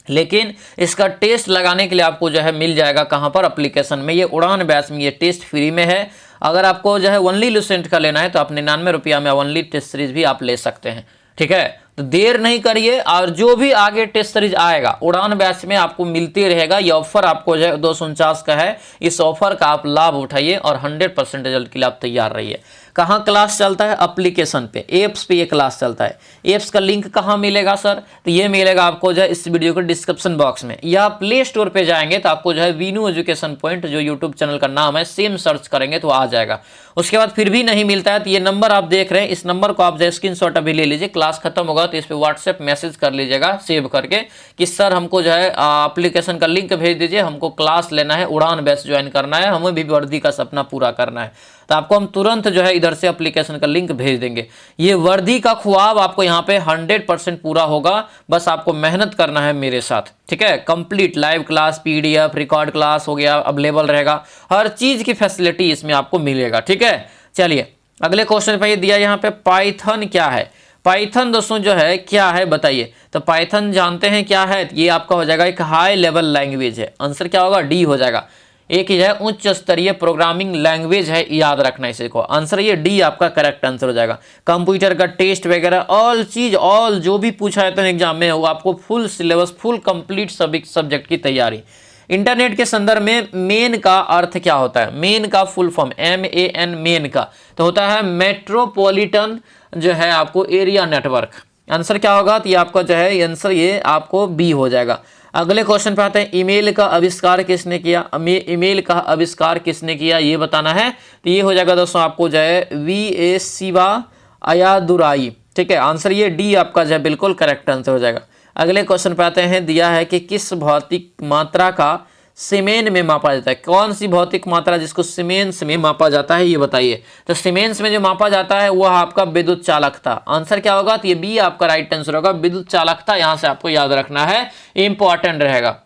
लेकिन इसका टेस्ट लगाने के लिए आपको जो है मिल जाएगा कहां पर, एप्लीकेशन में। ये उड़ान बैच में ये टेस्ट फ्री में है। अगर आपको जो है ओनली लुसेंट का लेना है तो आप 99 रुपया में ओनली टेस्ट सीरीज भी आप ले सकते हैं। ठीक है, तो देर नहीं करिए, और जो भी आगे टेस्ट सीरीज आएगा उड़ान बैच में आपको मिलते रहेगा। ये ऑफर आपको जो है 249 का है, इस ऑफर का आप लाभ उठाइए और 100% रिजल्ट के लिए आप तैयार रहिए। कहाँ क्लास चलता है? एप्लीकेशन पे, एप्स पे ये क्लास चलता है। एप्स का लिंक कहाँ मिलेगा सर? तो ये मिलेगा आपको जो है इस वीडियो के डिस्क्रिप्शन बॉक्स में, या प्ले स्टोर पे जाएंगे तो आपको जो है वीनू एजुकेशन पॉइंट जो यूट्यूब चैनल का नाम है सेम सर्च करेंगे तो आ जाएगा। उसके बाद फिर भी नहीं मिलता है तो ये नंबर आप देख रहे हैं, इस नंबर को आप जो स्क्रीनशॉट अभी ले लीजिए। क्लास खत्म होगा तो इस पर व्हाट्सएप मैसेज कर लीजिएगा सेव करके कि सर हमको जो है एप्लीकेशन का लिंक भेज दीजिए, हमको क्लास लेना है, उड़ान बैच ज्वाइन करना है, हमें भी वर्दी का सपना पूरा करना है। तो आपको हम तुरंत जो है इधर से एप्लीकेशन का लिंक भेज देंगे। ये वर्दी का ख्वाब आपको यहाँ पे 100% पूरा होगा, बस आपको मेहनत करना है मेरे साथ। ठीक है, complete live class, PDF, record class हो गया अवेलेबल रहेगा, हर चीज की फैसिलिटी इसमें आपको मिलेगा। ठीक है, चलिए अगले क्वेश्चन पे ये दिया यहाँ पे, पाइथन क्या है? पाइथन दोस्तों जो है क्या है बताइए? तो पाइथन जानते हैं क्या है? ये आपका हो जाएगा एक हाई लेवल लैंग्वेज है। आंसर क्या होगा? डी हो जाएगा। एक ही है उच्च स्तरीय प्रोग्रामिंग लैंग्वेज है, याद रखना इसे को। आंसर ये डी आपका करेक्ट आंसर हो जाएगा। कंप्यूटर का टेस्ट वगैरह ऑल चीज, ऑल जो भी पूछा जाता है एग्जाम में वो आपको full syllabus, full complete subject की तैयारी। इंटरनेट के संदर्भ में मेन का अर्थ क्या होता है? मेन का फुल फॉर्म MAN, मेन का तो होता है मेट्रोपॉलिटन जो है आपको एरिया नेटवर्क। आंसर क्या होगा? तो ये आपका जो है आंसर ये आपको बी हो जाएगा। अगले क्वेश्चन पे आते हैं, ईमेल का आविष्कार किसने किया? ईमेल का आविष्कार किसने किया ये बताना है। तो ये हो जाएगा दोस्तों आपको जो है VA शिवा अयादुराई। ठीक है, आंसर ये डी आपका जो है बिल्कुल करेक्ट आंसर हो जाएगा। अगले क्वेश्चन पे आते हैं, दिया है कि किस भौतिक मात्रा का सीमेंस में मापा जाता है? कौन सी भौतिक मात्रा जिसको सीमेंस में मापा जाता है ये बताइए। तो सीमेंस में जो मापा जाता है वह आपका विद्युत चालकता। आंसर क्या होगा? तो ये बी आपका राइट आंसर होगा, विद्युत चालकता। यहां से आपको याद रखना है, इंपॉर्टेंट रहेगा।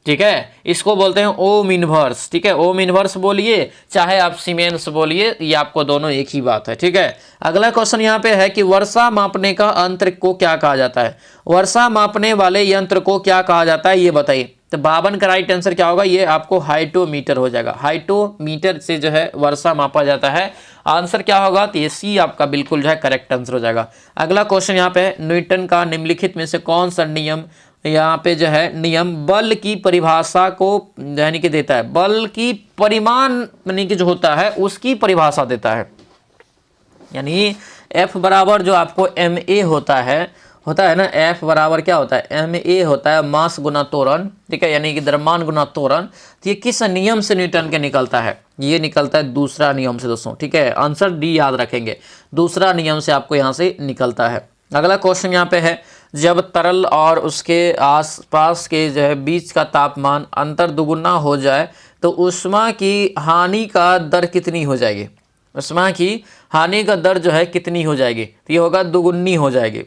ठीक है, इसको बोलते हैं ओम इनवर्स। ठीक है, ओम इनवर्स बोलिए चाहे आप सीमेंस बोलिए, ये आपको दोनों एक ही बात है। ठीक है, अगला क्वेश्चन यहाँ पे है कि वर्षा मापने का यंत्र को क्या कहा जाता है? वर्षा मापने वाले यंत्र को क्या कहा जाता है ये बताइए। तो 52 का राइट आंसर क्या होगा? ये आपको हाइटोमीटर हो जाएगा। हाइटोमीटर से जो है वर्षा मापा जाता है। आंसर क्या होगा? तो ये सी आपका बिल्कुल जो है करेक्ट आंसर हो जाएगा। अगला क्वेश्चन यहाँ पे, न्यूटन का निम्नलिखित में से कौन सा नियम यहाँ पे जो है नियम बल की परिभाषा को यानी कि देता है? बल की परिमाण यानी कि जो होता है उसकी परिभाषा देता है। यानी F बराबर जो आपको MA होता है ना, F बराबर क्या होता है? MA होता है मास गुना त्वरण। ठीक है, यानी कि द्रव्यमान गुना त्वरण। तो ये किस नियम से न्यूटन के निकलता है? ये निकलता है दूसरा नियम से दोस्तों। ठीक है, आंसर डी याद रखेंगे, दूसरा नियम से आपको यहाँ से निकलता है। अगला क्वेश्चन यहाँ पे है, जब तरल और उसके आसपास के जो है बीच का तापमान अंतर दुगुना हो जाए तो उष्मा की हानि का दर कितनी हो जाएगी? उष्मा की हानि का दर जो है कितनी हो जाएगी? तो ये होगा दुगुनी हो जाएगी।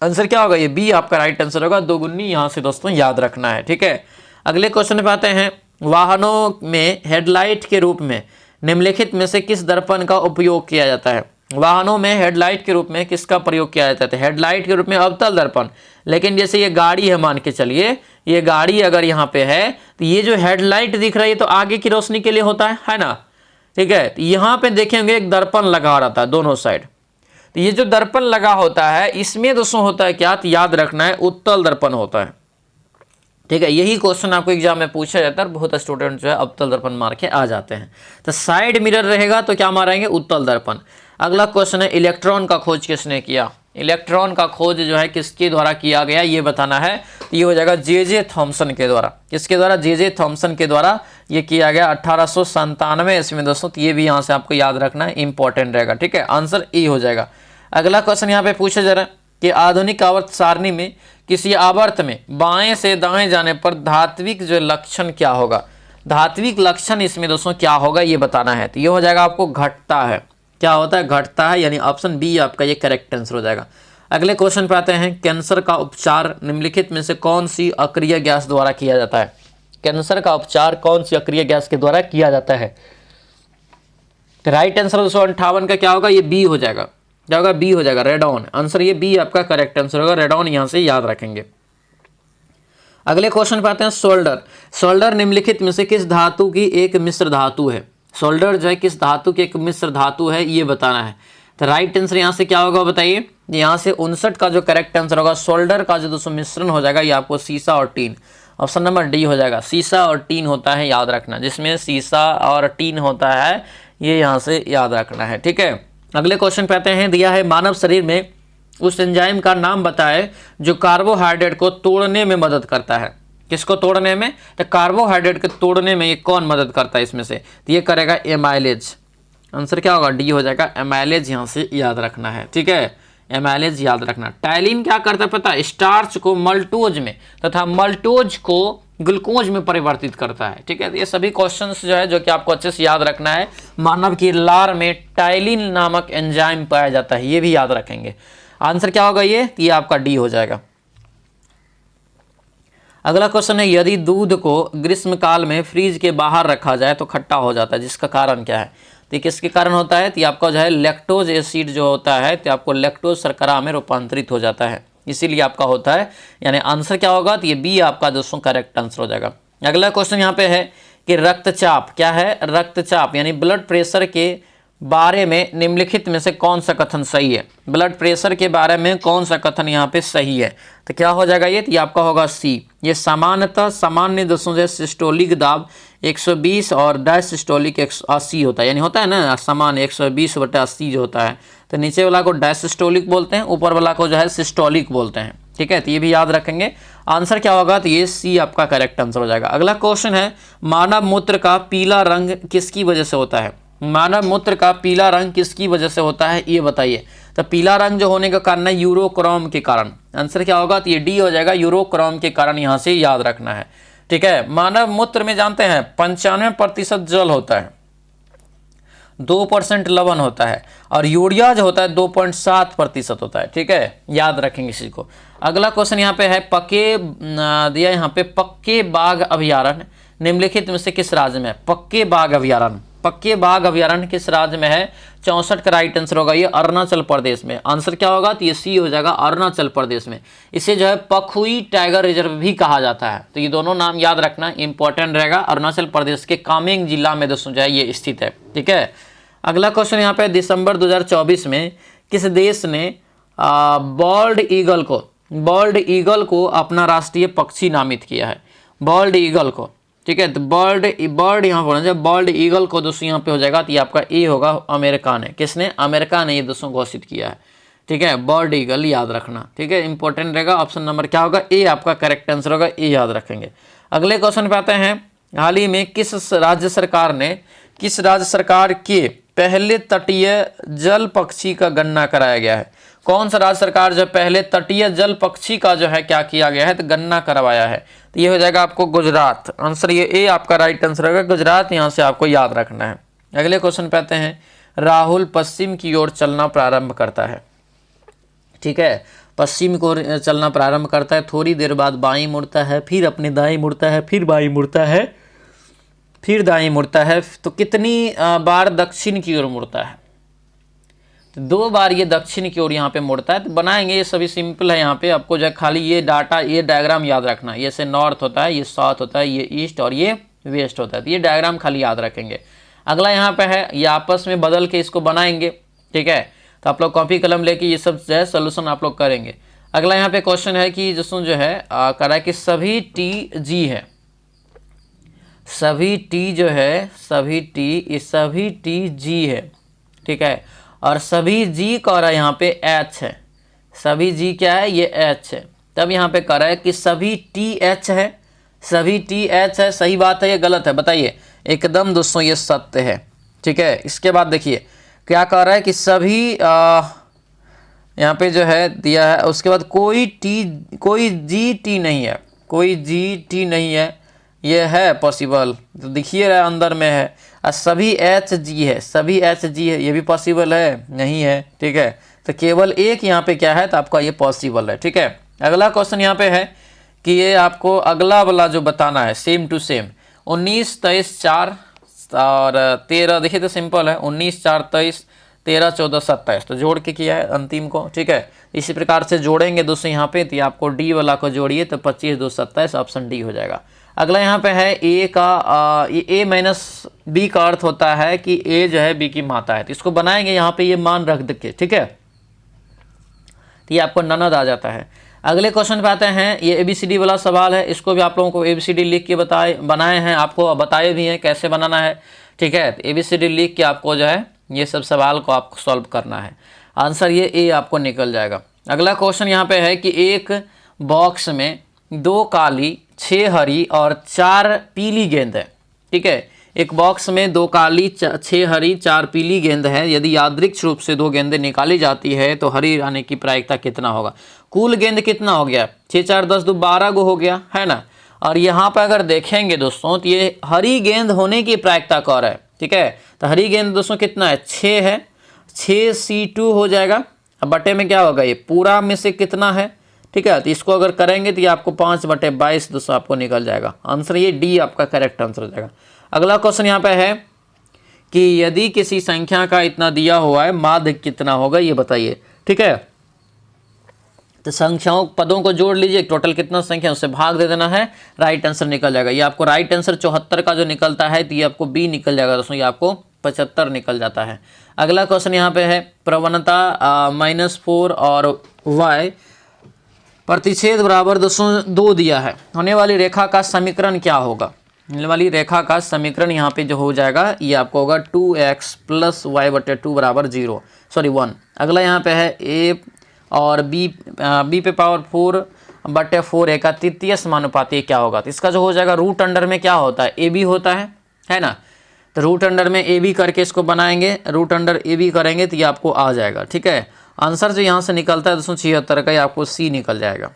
आंसर क्या होगा? ये बी आपका राइट आंसर होगा, दोगुनी। यहाँ से दोस्तों याद रखना है। ठीक है, अगले क्वेश्चन पे आते हैं, वाहनों में हेडलाइट के रूप में निम्नलिखित में से किस दर्पण का उपयोग किया जाता है? वाहनों में हेडलाइट के रूप में किसका प्रयोग किया जाता है? हेडलाइट के रूप में अवतल दर्पण। लेकिन जैसे ये गाड़ी है, मान के चलिए ये गाड़ी अगर यहाँ पे है तो ये जो हेडलाइट दिख रही है तो आगे की रोशनी के लिए होता है ना। ठीक है, तो यहाँ पे देखेंगे एक दर्पण लगा रहता है दोनों साइड। तो ये जो दर्पण लगा होता है इसमें दोस्तों होता है क्या? तो याद रखना है उत्तल दर्पण होता है। ठीक है, यही क्वेश्चन आपको एग्जाम में पूछा जाता है और बहुत स्टूडेंट जो है अवतल दर्पण मार के आ जाते हैं। तो साइड मिरर रहेगा तो क्या मारेंगे, उत्तल दर्पण। अगला क्वेश्चन है इलेक्ट्रॉन का खोज किसने किया। इलेक्ट्रॉन का खोज जो है किसके द्वारा किया गया ये बताना है। तो ये हो जाएगा जे थॉमसन के द्वारा। किसके द्वारा, जे थॉमसन के द्वारा ये किया गया 1897 ईस्वी में दोस्तों। तो ये भी यहाँ से आपको याद रखना है, इंपॉर्टेंट रहेगा। ठीक है, आंसर ए हो जाएगा। अगला क्वेश्चन यहाँ पे पूछा जा रहा है कि आधुनिक आवर्त सारणी में किसी आवर्त में बाएं से दाएं जाने पर धात्विक जो लक्षण क्या होगा। धात्विक लक्षण इसमें दोस्तों क्या होगा ये बताना है। तो ये हो जाएगा आपको घटता है। क्या होता है, घटता है, यानी ऑप्शन बी आपका ये करेक्ट आंसर हो जाएगा। अगले क्वेश्चन पे आते हैं, कैंसर का उपचार निम्नलिखित में से कौन सी अक्रिय गैस द्वारा किया जाता है। कैंसर का उपचार कौन सी अक्रिय गैस के द्वारा किया जाता है। राइट आंसर 258 का क्या होगा, ये बी हो जाएगा। क्या होगा, बी हो जाएगा, रेडॉन। आंसर ये बी आपका करेक्ट आंसर होगा, रेडॉन यहां से याद रखेंगे। अगले क्वेश्चन पे आते हैं, सोल्डर। सोल्डर निम्नलिखित में से किस धातु की एक मिश्र धातु है। सोल्डर जो है किस धातु की एक मिश्र धातु है ये बताना है। तो राइट आंसर यहां से क्या होगा बताइए। यहां से 59 का जो करेक्ट आंसर होगा, सोल्डर का जो दोस्तों मिश्रण हो जाएगा ये आपको सीसा और टीन। ऑप्शन नंबर डी हो जाएगा। सीसा और टीन होता है, याद रखना, जिसमें सीसा और टीन होता है ये यहाँ से याद रखना है। ठीक है, अगले क्वेश्चन पे आते हैं, दिया है मानव शरीर में उस एंजाइम का नाम बताए जो कार्बोहाइड्रेट को तोड़ने में मदद करता है। किसको तोड़ने में, तो कार्बोहाइड्रेट को तोड़ने में ये कौन मदद करता है इसमें से। तो ये करेगा एमाइलेज। आंसर क्या होगा, डी हो जाएगा, एमाइलेज यहाँ से याद रखना है। ठीक है, एमाइलेज याद रखना। टाइलिन क्या करता है पता है, स्टार्च को मल्टोज में तथा मल्टोज को ग्लूकोज में परिवर्तित करता है। ठीक है, तो ये सभी क्वेश्चंस जो है जो कि आपको अच्छे से याद रखना है। मानव की लार में टाइलिन नामक एंजाइम पाया जाता है, ये भी याद रखेंगे। आंसर क्या होगा ये आपका डी हो जाएगा। अगला क्वेश्चन है, यदि दूध को ग्रीष्म काल में फ्रीज के बाहर रखा जाए तो खट्टा हो जाता है, जिसका कारण क्या है। तो किसके कारण होता है, तो आपका जो है लैक्टोज एसिड जो होता है तो आपको लैक्टोज शर्करा में रूपांतरित हो जाता है, इसीलिए आपका होता है। यानी आंसर क्या होगा, तो ये बी आपका दोस्तों करेक्ट आंसर हो जाएगा। अगला क्वेश्चन यहाँ पे है कि रक्तचाप क्या है, रक्तचाप यानी ब्लड प्रेशर के बारे में निम्नलिखित में से कौन सा कथन सही है। ब्लड प्रेशर के बारे में कौन सा कथन यहाँ पे सही है, तो क्या हो जाएगा ये, तो आपका होगा सी। ये सामान्यतः सामान्य दोस्तों से सिस्टोलिक दाब 120 और डायसिस्टोलिक 180 होता है, यानी होता है ना सामान्य 120/80 जो होता है। तो नीचे वाला को डायसिस्टोलिक बोलते हैं, ऊपर वाला को जो है सिस्टोलिक बोलते हैं। ठीक है, तो ये भी याद रखेंगे। आंसर क्या होगा, तो ये सी आपका करेक्ट आंसर हो जाएगा। अगला क्वेश्चन है, मानव मूत्र का पीला रंग किसकी वजह से होता है। मानव मूत्र का पीला रंग किसकी वजह से होता है ये बताइए। तो पीला रंग जो होने का कारण है यूरोक्रोम के कारण। आंसर क्या होगा, तो ये डी हो जाएगा, यूरोक्रोम के कारण यहाँ से याद रखना है। ठीक है, मानव मूत्र में जानते हैं 95% जल होता है, 2% लवण होता है और यूरिया जो होता है 2.7% होता है। ठीक है, याद रखेंगे इसी को। अगला क्वेश्चन यहाँ पे है, दिया यहाँ पे पक्के बाघ अभयारण्य निम्नलिखित में से किस राज्य में है। पक्के बाघ अभयारण्य, पक्के बाघ अभयारण्य किस राज्य में है। 64 का राइट आंसर होगा ये अरुणाचल प्रदेश में। आंसर क्या होगा, तो ये सी हो जाएगा, अरुणाचल प्रदेश में। इसे जो है पखुई टाइगर रिजर्व भी कहा जाता है। तो ये दोनों नाम याद रखना इंपॉर्टेंट रहेगा। अरुणाचल प्रदेश के कामेंग जिला में दोस्तों जो है ये स्थित है। ठीक है, अगला क्वेश्चन यहाँ पे, दिसंबर 2024 में किस देश ने बॉल्ड ईगल को अपना राष्ट्रीय पक्षी नामित किया है। बॉल्ड ईगल को, ठीक है, तो बर्ड यहाँ पर जाए, बॉल्ड ईगल को दोस्तों यहाँ पे हो जाएगा, तो ये आपका ए होगा, अमेरिका ने। किसने, अमेरिका ने ये दोस्तों घोषित किया है। ठीक है, बर्ड ईगल याद रखना। ठीक है, इंपॉर्टेंट रहेगा। ऑप्शन नंबर क्या होगा, ए आपका करेक्ट आंसर होगा, ए याद रखेंगे। अगले क्वेश्चन पे आते हैं, हाल ही में किस राज्य सरकार के पहले तटीय जल पक्षी का गणना कराया गया है। कौन सा राज्य सरकार जो पहले तटीय जल पक्षी का जो है क्या किया गया है, तो गणना करवाया है। तो ये हो जाएगा आपको गुजरात। आंसर ये ए आपका राइट आंसर होगा, गुजरात यहाँ से आपको याद रखना है। अगले क्वेश्चन पे आते हैं, राहुल पश्चिम की ओर चलना प्रारंभ करता है। ठीक है, पश्चिम को चलना प्रारंभ करता है, थोड़ी देर बाद बाईं मुड़ता है, फिर अपने दाईं मुड़ता है, फिर बाईं मुड़ता है, फिर दाईं मुड़ता है। तो कितनी बार दक्षिण की ओर मुड़ता है, तो 2 बार ये दक्षिण की ओर यहाँ पे मुड़ता है। तो बनाएंगे, ये सभी सिंपल है। यहाँ पे आपको जो है खाली ये डाटा, ये डायग्राम याद रखना। ये से नॉर्थ होता है, ये साउथ होता है, ये ईस्ट और ये वेस्ट होता है। तो ये डायग्राम खाली याद रखेंगे। अगला यहाँ पे है, ये आपस में बदल के इसको बनाएंगे। ठीक है, तो आप लोग कॉपी कलम लेके ये सब जो है सोल्यूशन आप लोग करेंगे। अगला यहाँ पे क्वेश्चन है कि दोस्तों जो है कह रहा है कि सभी टी जी है, सभी टी जो है, सभी टी जी है, ठीक है, और सभी जी कह रहा है यहाँ पे एच है, सभी जी क्या है, ये एच है। तब यहाँ पे कह रहा है कि सभी टी एच है, सभी टी एच है, सही बात है ये गलत है, बताइए। एकदम दोस्तों ये सत्य है, ठीक है। इसके बाद देखिए क्या कह रहा है कि सभी यहाँ पे जो है दिया है, उसके बाद कोई जी टी नहीं है, कोई जी टी नहीं है, ये है पॉसिबल, तो देखिए रहा अंदर में है। और सभी एच जी है, सभी एच जी है, ये भी पॉसिबल है, नहीं है, ठीक है। तो केवल एक यहाँ पे क्या है, तो आपका ये पॉसिबल है, ठीक है। अगला क्वेश्चन यहाँ पे है कि ये आपको अगला वाला जो बताना है सेम टू सेम, 19, 23, 4 और 13, देखिए तो सिंपल है, 19, 4, 23, 13, 14, 27, तो जोड़ के किया है अंतिम को, ठीक है। इसी प्रकार से जोड़ेंगे दोस्तों यहाँ पे, तो आपको डी वाला को जोड़िए तो 25, 2, 27, ऑप्शन डी हो जाएगा। अगला यहाँ पे है ए का ए माइनस बी का अर्थ होता है कि ए जो है बी की माता है, तो इसको बनाएंगे यहाँ पे ये मान रख दे के, ठीक है, तो ये आपको ननद आ जाता है। अगले क्वेश्चन पे आते हैं, ये ABCD वाला सवाल है, इसको भी आप लोगों को ABCD लिख के बनाए हैं, आपको बताए भी हैं कैसे बनाना है, ठीक है। तो ABCD लिख के आपको जो है ये सब सवाल को आपको सॉल्व करना है, आंसर ये ए आपको निकल जाएगा। अगला क्वेश्चन यहाँ पे है कि एक बॉक्स में 2 काली, 6 हरी और 4 पीली गेंद है, ठीक है। एक बॉक्स में 2 काली, 6 हरी, 4 पीली गेंद है, यदि यादृच्छिक रूप से 2 गेंदें निकाली जाती है तो हरी आने की प्रायिकता कितना होगा। कुल गेंद कितना हो गया, 6, 4, 10, 2, 12 गो हो गया, है ना। और यहाँ पर अगर देखेंगे दोस्तों तो ये हरी गेंद होने की प्रायिकता कह रहा है, ठीक है। तो हरी गेंद दोस्तों कितना है, 6 है, 6C2 हो जाएगा। अब बटे में क्या होगा, ये पूरा में से कितना है, ठीक है। तो इसको अगर करेंगे तो ये आपको 5/22 दोस्तों आपको निकल जाएगा, आंसर ये डी आपका करेक्ट आंसर हो जाएगा। अगला क्वेश्चन यहाँ पे है कि यदि किसी संख्या का इतना दिया हुआ है, माध्य कितना होगा ये बताइए, ठीक है। तो संख्याओं पदों को जोड़ लीजिए, टोटल कितना संख्या उससे भाग दे देना है, राइट आंसर निकल जाएगा। ये आपको राइट आंसर 74 का जो निकलता है तो ये आपको बी निकल जाएगा दोस्तों, ये आपको 75 निकल जाता है। अगला क्वेश्चन यहाँ पे है प्रवणता -4 और y प्रतिच्छेद बराबर दोस्तों 2 दिया है, होने वाली रेखा का समीकरण क्या होगा। होने वाली रेखा का समीकरण यहाँ पे जो हो जाएगा ये आपको होगा 2x + y/2 बराबर 1। अगला यहाँ पे है a और b पे पावर 4/4 का तृतीय समानुपाती क्या होगा। तो इसका जो हो जाएगा रूट अंडर में क्या होता है, ab होता है ना। तो रूट अंडर में ab करके इसको बनाएंगे, रूट अंडर ab करेंगे तो ये आपको आ जाएगा, ठीक है। आंसर जो यहाँ से निकलता है 276 का, ये आपको सी निकल जाएगा।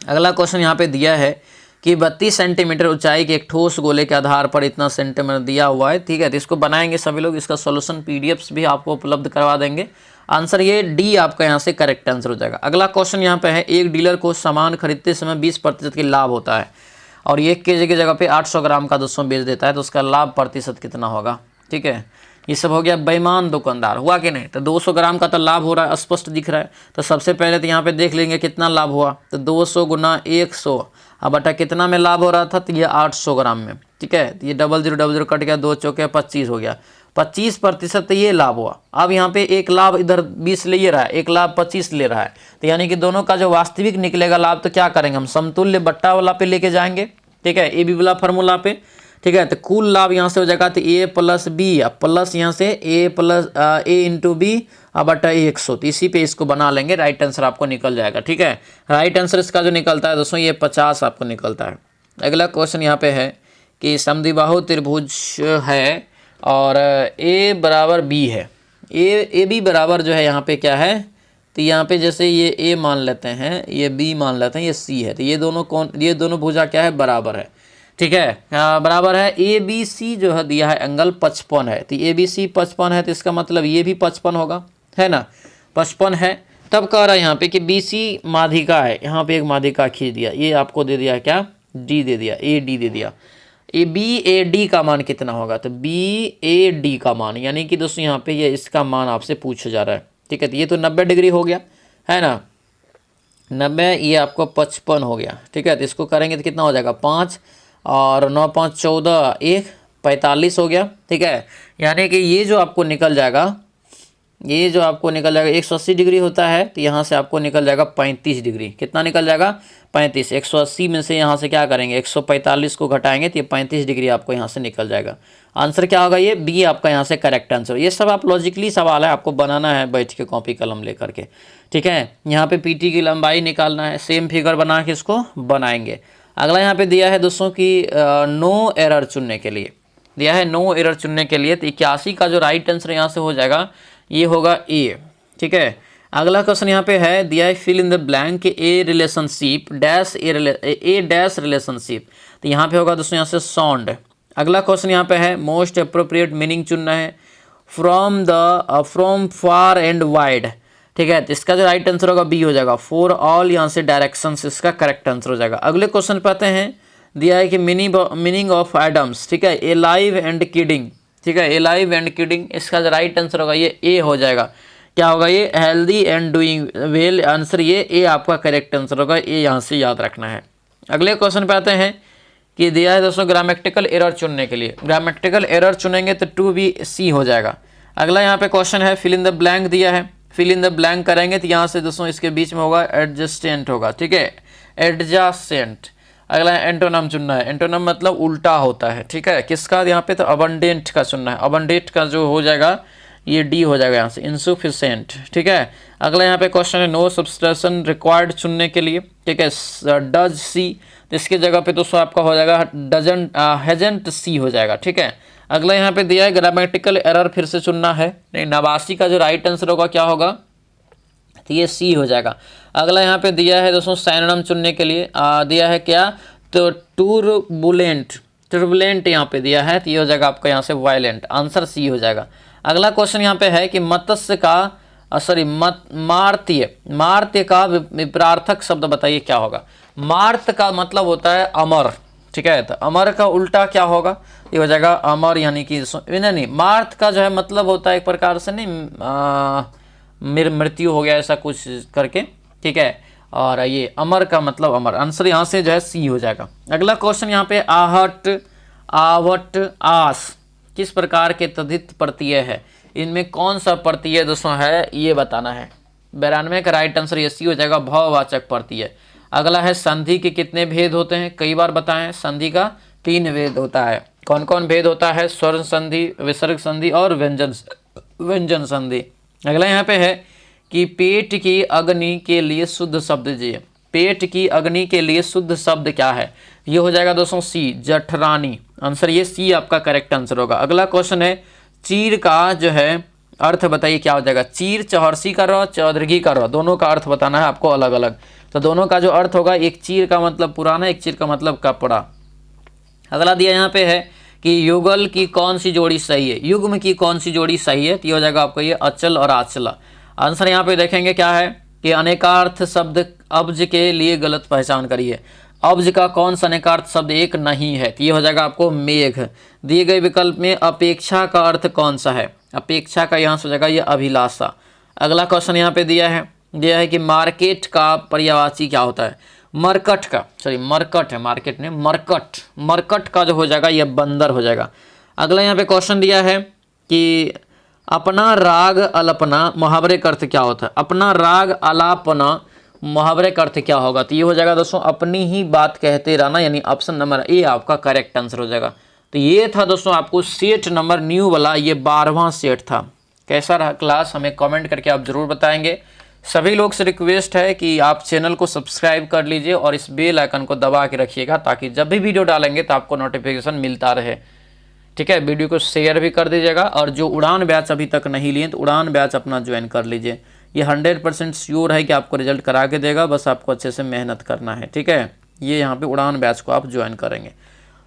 अगला क्वेश्चन यहाँ पे दिया है कि 32 सेंटीमीटर ऊंचाई के एक ठोस गोले के आधार पर इतना सेंटीमीटर दिया हुआ है, ठीक है। तो इसको बनाएंगे सभी लोग, इसका सॉल्यूशन PDFs भी आपको उपलब्ध करवा देंगे। आंसर ये डी आपका यहाँ से करेक्ट आंसर हो जाएगा। अगला क्वेश्चन यहाँ पे है, एक डीलर को सामान खरीदते समय 20% की लाभ होता है और 1 kg की जगह पे 800 ग्राम का दोस्तों बेच देता है, तो उसका लाभ प्रतिशत कितना होगा, ठीक है। ये सब हो गया बेईमान दुकानदार, हुआ कि नहीं। तो 200 ग्राम का तो लाभ हो रहा है, स्पष्ट दिख रहा है। तो सबसे पहले तो यहाँ पे देख लेंगे कितना लाभ हुआ, तो 200 गुना 100 अब बटा कितना में लाभ हो रहा था, तो ये 800 ग्राम में, ठीक है। तो ये 0000 कट गया, 2 चौके 25 हो गया, 25% तो ये लाभ हुआ। अब यहाँ पे एक लाभ इधर 20 ले रहा है, एक लाभ 25 ले रहा है, तो यानी कि दोनों का जो वास्तविक निकलेगा लाभ, तो क्या करेंगे हम समतुल्य बट्टा वाला पे लेके जाएंगे, ठीक है, ए बी वाला फार्मूला पे, ठीक है। तो कुल लाभ यहाँ से हो जाएगा तो a + b प्लस यहाँ से a × b बटा 100, तो इसी पे इसको बना लेंगे, राइट आंसर आपको निकल जाएगा, ठीक है। राइट आंसर इसका जो निकलता है दोस्तों ये 50 आपको निकलता है। अगला क्वेश्चन यहाँ पे है कि समद्विबाहु त्रिभुज है और a बराबर b है, ए बी बराबर जो है यहाँ पे क्या है, तो यहाँ पे जैसे ये a मान लेते हैं, ये b मान लेते हैं, ये c है, तो ये दोनों भुजा क्या है, बराबर है, ठीक है। बराबर है ABC जो है दिया है एंगल 55 है, तो ABC 55 है, तो इसका मतलब ये भी 55 होगा, है ना, 55 है। तब कह रहा है यहाँ पे कि BC माध्यिका है, यहाँ पे एक माध्यिका खींच दिया, ये आपको दे दिया क्या, D दे दिया, AD दे दिया। BAD का मान कितना होगा, तो BAD का मान, यानी कि दोस्तों यहाँ पे ये इसका मान आपसे पूछा जा रहा है, ठीक है। तो ये तो 90 डिग्री हो गया, है ना, 90, ये आपको 55 हो गया, ठीक है। तो इसको करेंगे तो कितना हो जाएगा, 5 और 9 5 14 1 45 हो गया, ठीक है। यानी कि ये जो आपको निकल जाएगा ये जो आपको निकल जाएगा 180 डिग्री होता है, तो यहाँ से आपको निकल जाएगा 35 डिग्री। कितना निकल जाएगा? 35। 180 में से यहाँ से क्या करेंगे, 145 को घटाएंगे तो ये 35 डिग्री आपको यहाँ से निकल जाएगा। आंसर क्या होगा? ये बी आपका यहाँ से करेक्ट आंसर। ये सब आप लॉजिकली सवाल है, आपको बनाना है बैठ के कॉपी कलम लेकर के, ठीक है। यहाँ पे पीटी की लंबाई निकालना है, सेम फिगर बना के इसको बनाएंगे। अगला यहाँ पे दिया है दोस्तों कि नो एरर चुनने के लिए, दिया है नो एरर चुनने के लिए, तो 81 का जो राइट आंसर यहाँ से हो जाएगा ये होगा ए, ठीक है। अगला क्वेश्चन यहाँ पे है दिया है fill in the blank a relationship dash a dash relationship, तो यहाँ पे होगा दोस्तों यहाँ से साउंड। अगला क्वेश्चन यहाँ पे है मोस्ट अप्रोप्रिएट मीनिंग चुनना है फ्रॉम फार एंड वाइड, ठीक है। तो इसका जो राइट आंसर होगा बी हो जाएगा। फॉर ऑल यहाँ से डायरेक्शंस इसका करेक्ट आंसर हो जाएगा। अगले क्वेश्चन पे आते हैं, दिया है कि मीनिंग ऑफ एडम्स, ठीक है, ए लाइव एंड किडिंग, ठीक है, ए लाइव एंड किडिंग, इसका जो राइट आंसर होगा ये ए हो जाएगा। क्या होगा? ये healthy and doing well, answer ये ए आपका करेक्ट आंसर होगा। ए यहाँ से याद रखना है। अगले क्वेश्चन पे आते हैं कि दिया है दोस्तों ग्रामेटिकल एरर चुनने के लिए, ग्रामेटिकल एरर चुनेंगे तो 2B/C हो जाएगा। अगला यहाँ पे क्वेश्चन है फिल इन द ब्लैंक दिया है, फिल इन द ब्लैंक करेंगे तो यहाँ से दोस्तों इसके बीच में होगा एडजस्टेंट होगा, ठीक है, एडजस्टेंट। अगला एंटोनम चुनना है, एंटोनम मतलब उल्टा होता है, ठीक है, किसका? यहाँ पे तो अबंडेंट का चुनना है, अबंडेंट का जो हो जाएगा ये डी हो जाएगा यहाँ से, इनसफिशिएंट, ठीक है। अगला यहाँ पे क्वेश्चन है नो सब्सट्रैक्शन रिक्वायर्ड चुनने के लिए, ठीक है, डज सी, तो इसके जगह पे दोस्तों आपका हो जाएगा डजंट हैजंट सी हो जाएगा, ठीक है। अगला यहाँ पे दिया है ग्रामेटिकल एरर फिर से चुनना है, नहीं 89 का जो राइट आंसर होगा क्या होगा? तो ये सी हो जाएगा। अगला यहाँ पे दिया है दोस्तों साइनोनिम चुनने के लिए दिया है क्या? तो टर्बुलेंट यहाँ पे दिया है, तो ये हो जाएगा आपका यहाँ से वायलेंट, आंसर सी हो जाएगा। अगला क्वेश्चन यहाँ पे है कि मत्स्य का मार्त्य का विपरार्थक शब्द बताइए क्या होगा? मार्त का मतलब होता है अमर, ठीक है, तो अमर का उल्टा क्या होगा? ये हो जाएगा अमर, यानी कि नहीं, मार्त का जो है मतलब होता है एक प्रकार से नहीं मृत्यु हो गया ऐसा कुछ करके, ठीक है, और ये अमर का मतलब अमर, आंसर यहाँ से जो है सी हो जाएगा। अगला क्वेश्चन यहाँ पे आहट, आवट, आस किस प्रकार के तद्धित प्रत्यय है? इनमें कौन सा प्रत्यय दोस्तों है ये बताना है। 92 का राइट आंसर ये सी हो जाएगा, भाववाचक प्रत्यय। अगला है संधि के कितने भेद होते हैं? कई बार बताएं, संधि का 3 भेद होता है। कौन कौन भेद होता है? स्वर्ण संधि, विसर्ग संधि और व्यंजन संधि। अगला यहाँ पे है कि पेट की अग्नि के लिए शुद्ध शब्द दीजिए। पेट की अग्नि के लिए शुद्ध शब्द क्या है? ये हो जाएगा दोस्तों सी, जठरानी, आंसर ये सी आपका करेक्ट आंसर होगा। अगला क्वेश्चन है चीर का जो है अर्थ बताइए क्या हो जाएगा? चीर चौहर्षी का र, चौदृघी का र, दोनों का अर्थ बताना है आपको अलग अलग। तो दोनों का जो अर्थ होगा, एक चीर का मतलब पुराना, एक चीर का मतलब कपड़ा। अगला दिया यहाँ पे है कि युगल की कौन सी जोड़ी सही है? युग्म की कौन सी जोड़ी सही है? तो ये हो जाएगा आपको ये अचल और आचला। आंसर यहाँ पे देखेंगे क्या है कि अनेकार्थ शब्द अब्ज के लिए गलत पहचान करिए। अब्ज का कौन सा अनेकार्थ शब्द एक नहीं है? तो ये हो जाएगा आपको मेघ। दिए गए विकल्प में अपेक्षा का अर्थ कौन सा है? अपेक्षा का यहाँ से हो जाएगा ये अभिलाषा। अगला क्वेश्चन यहाँ पे दिया है कि मार्केट का पर्यायवाची क्या होता है? मरकट का, सॉरी मरकट है, मार्केट ने मरकट, मरकट का जो हो जाएगा ये बंदर हो जाएगा। अगला यहाँ पे क्वेश्चन दिया है कि अपना राग अलापना मुहावरे का अर्थ क्या होता है? अपना राग अलापना मुहावरे का अर्थ क्या होगा? तो ये हो जाएगा दोस्तों अपनी ही बात कहते रहना, यानी ऑप्शन नंबर ए आपका करेक्ट आंसर हो जाएगा। तो ये था दोस्तों आपको सेट नंबर न्यू वाला, ये 12वां सेट था। कैसा रहा क्लास हमें कमेंट करके आप ज़रूर बताएंगे। सभी लोग से रिक्वेस्ट है कि आप चैनल को सब्सक्राइब कर लीजिए और इस बेल आइकन को दबा के रखिएगा, ताकि जब भी वीडियो डालेंगे तो आपको नोटिफिकेशन मिलता रहे, ठीक है। वीडियो को शेयर भी कर दीजिएगा, और जो उड़ान बैच अभी तक नहीं लिए तो उड़ान बैच अपना ज्वाइन कर लीजिए। ये 100% श्योर है कि आपको रिजल्ट करा के देगा, बस आपको अच्छे से मेहनत करना है, ठीक है। ये यहाँ पे उड़ान बैच को आप ज्वाइन करेंगे।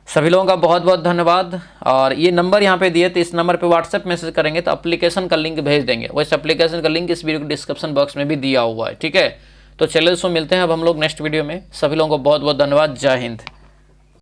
सभी लोगों का बहुत बहुत धन्यवाद। और ये नंबर यहाँ पे दिए, तो इस नंबर पे व्हाट्सएप मैसेज करेंगे तो एप्लीकेशन का लिंक भेज देंगे। वैसे एप्लीकेशन का लिंक इस वीडियो के डिस्क्रिप्शन बॉक्स में भी दिया हुआ है, ठीक है। तो चलिए दोस्तों मिलते हैं अब हम लोग नेक्स्ट वीडियो में। सभी लोगों को बहुत बहुत धन्यवाद। जय हिंद।